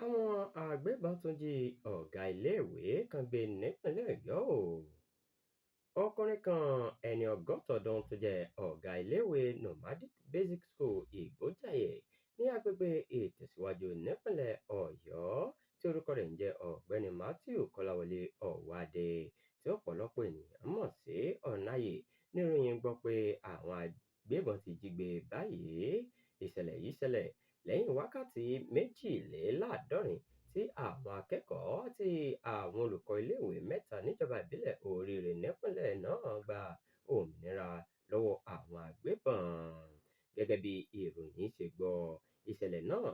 Àwọn agbébọn tún jí ọ̀gá iléèwé kan gbé nípínlẹ̀ Ọ̀yọ́ o. Ọkùnrin kan ẹni ọgọ́ta ọdún tó jẹ́ ọ̀gá iléèwé Nomadic Basic School Ìgbójàyè ní agbègbè Ìtẹ̀síwájú nípínlẹ̀ Ọ̀yọ́ tí orúkọ rẹ̀ ń jẹ́ ọ̀gbẹ́ni Matthew Kọ́láwọlé Ọ̀wádé tí ọ̀pọ̀lọpọ̀ ènìyàn mọ̀ sí Ọ̀náyè ní ìròyìn gbọ́ pé àwọn agbébọn ti jí gbé báyìí. Ìṣẹ̀lẹ̀ yìí ṣẹlẹ̀ lẹ́yìn wákàtí méjìléláàádọ́rin tí àwọn akẹ́kọ̀ọ́ àti àwọn olùkọ́ iléèwé mẹ́ta níjọba ìbílẹ̀ Oríire nípínlẹ̀ náà gba òmìnira lọ́wọ́ àwọn agbébọn. Gẹ́gẹ́ bí ìròyìn ṣe gbọ́, ìṣẹ̀lẹ̀ náà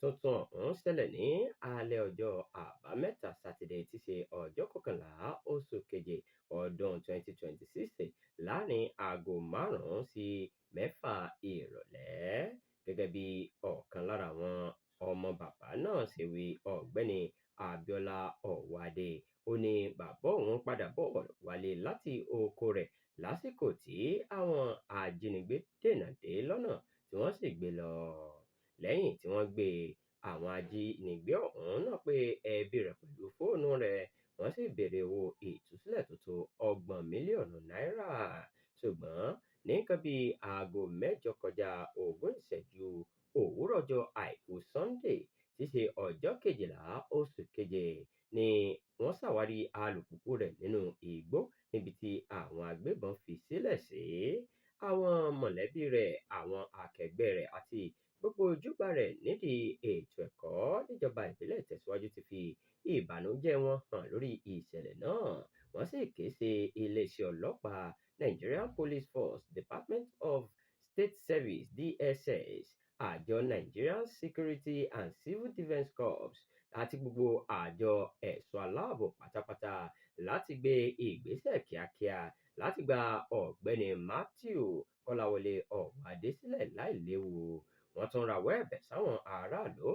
tuntun ọ̀hún ṣẹlẹ̀ ní alẹ́ ọjọ́ Àbámẹ́ta Sátidé tí ṣe ọjọ́ 11 oṣù keje ọdún 2026 láàrin aago 5 sí 6 ìrọ̀lẹ́. Gẹ́gẹ́ bí ọ̀kan lára àwọn ọmọ bàbá náà ṣe wí, ọ̀gbẹ́ni Abíọ́lá Ọ̀wádé, ó ní bàbá òun padà bọ̀ wálé láti oko rẹ̀ lásìkò tí àwọn ajínigbé dènà dé lọ́nà tí wọ́n sì gbé lọ. Lẹ́yìn tí wọ́n gbé àwọn ajínigbé ọ̀hún náà pé ẹbí rẹ̀ pẹ̀lú fóònù rẹ̀, wọ́n sì béèrè owó ìtúsílẹ̀ tó tó 30 mílíọ̀nù náírà. Ṣùgbọ́n ní nǹkan bíi aago 8 kọjá 20 ìṣẹ́jú òwúrọ̀ ọjọ́ Àìkú Sunday tí ṣe ọjọ́ 12 oṣù keje ni wọ́n ṣàwárí alùpùpù rẹ̀ nínú igbó níbi tí àwọn agbébọn fi sílẹ̀ sí. Àwọn mọ̀lẹ́bí rẹ̀, àwọn akẹgbẹ́ rẹ̀ àti gbogbo ojúgbà rẹ̀ nídìí ètò ẹ̀kọ́ níjọba ìbílẹ̀ Ìtẹ̀síwájú ti fi ìbànújẹ́ wọn hàn lórí ìṣẹ̀lẹ̀ náà. Wọ́n sì ké sí iléeṣẹ́ ọlọ́pàá Nigerian Police Force, Department of State Service DSS, àjọ Nigerian Security and Civil Defence Corps àti gbogbo àjọ ẹ̀ṣọ́ aláàbò pátápátá láti gbé ìgbésẹ̀ kíákíá láti gba ọ̀gbẹ́ni Matthew Kọ́láwọlé Ọ̀wádé sílẹ̀ láìléwu. Wọ́n tún rawọ́ ẹ̀bẹ̀ sáwọn aráàlú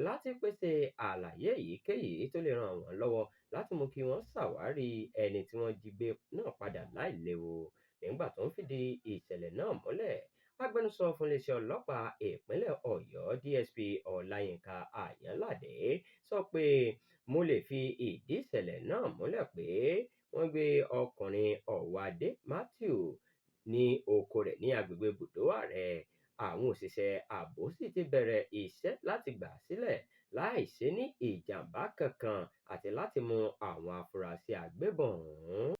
láti pèsè àlàyé èyíkéyìí tó lè ràn wọ́n lọ́wọ́ láti mú kí wọ́n ṣàwárí ẹni tí wọ́n jí gbé náà padà láìléwu. Nígbà tó ń fìdí ìṣẹ̀lẹ̀ náà múlẹ̀, agbẹnusọ fún iléeṣẹ́ ọlọ́pàá ìpínlẹ̀ Ọ̀yọ́ DSP Ọláyínká Àyànládé sọ pé mo lè fi ìdí ìṣẹ̀lẹ̀ náà múlẹ̀ pé wọ́n gbé ọkùnrin Ọ̀wádé Matthew ní oko rẹ̀ ní agbègbè Bùdó Ààrẹ. Àwọn òṣìṣẹ́ ààbò sì ti bẹ̀rẹ̀ iṣẹ́ láti gbà á sílẹ̀ láìsí ní ìjàmbá kankan àti láti mú àwọn afurasí agbébọn ọ̀hún.